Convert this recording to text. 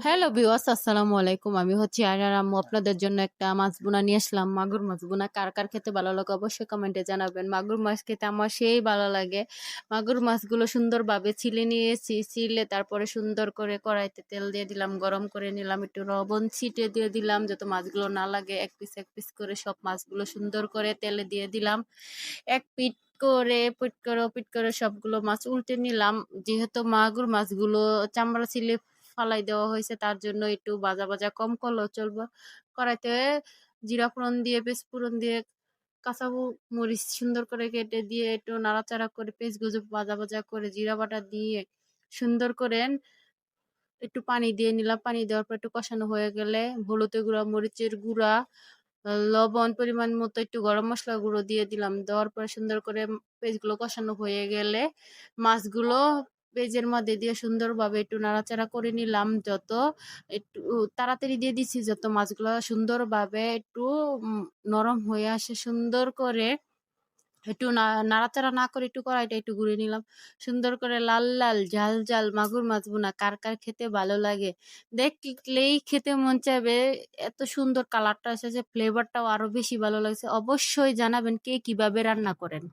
Hello viewers, আসসালামু আলাইকুম। আমি হচ্ছি আয়রার আম্মু। আপনাদের জন্য একটা মাছ ভুনা নিয়ে আসলাম। মাগুর মাছ ভুনা কার কার খেতে ভালো লাগে অবশ্যই কমেন্টে জানাবেন। মাগুর মাছ খেতে আমার সেই ভালো লাগে। মাগুর মাছগুলো সুন্দরভাবে ছিলে নিয়েছি। ছিলে তারপরে সুন্দর করে কড়াইতে তেল দিয়ে দিলাম, গরম করে নিলাম, একটু লবণ ছিটে দিয়ে দিলাম যাতে মাছগুলো না লাগে। এক পিস করে সব মাছগুলো সুন্দর করে তেলে দিয়ে দিলাম। এক পিঠ করে পিট করে সবগুলো মাছ উল্টে নিলাম। যেহেতু মাগুর মাছগুলো চামড়া ছিলে ফালাই দেওয়া হয়েছে তার জন্য একটু ভাজা ভাজা কম করলেও চলবে। কড়াইতে জিরা ফোড়ন দিয়ে, পেঁচফোড়ন দিয়ে, কাঁচা মরিচ সুন্দর করে কেটে দিয়ে একটু নাড়াচাড়া করে পেঁয়াজগুলো ভাজা ভাজা করে জিরা বাটা দিয়ে সুন্দর করে একটু পানি দিয়ে নিলাম। পানি দেওয়ার পর একটু কষানো হয়ে গেলে হলুদের গুঁড়া, মরিচের গুঁড়া, লবণ পরিমাণ মতো, একটু গরম মসলা গুঁড়ো দিয়ে দিলাম। দেওয়ার পরে সুন্দর করে পেঁয়াজগুলো কষানো হয়ে গেলে মাছগুলো পেঁয়াজের মধ্যে দিয়ে সুন্দরভাবে একটু নাড়াচাড়া করে নিলাম। যত একটু তাড়াতাড়ি দিয়ে দিচ্ছি যত মাছগুলো সুন্দরভাবে একটু নরম হয়ে আসে, সুন্দর করে একটু নাড়াচাড়া না করে একটু কড়াইটা একটু ঘুরিয়ে নিলাম। সুন্দর করে লাল লাল ঝাল ঝাল মাগুর মাছ ভুনা কার কার খেতে ভালো লাগে দেখলেই খেতে মন চাইবে। এত সুন্দর কালারটা এসেছে, ফ্লেভারটাও আরো বেশি ভালো লাগছে। অবশ্যই জানাবেন কে কিভাবে রান্না করেন।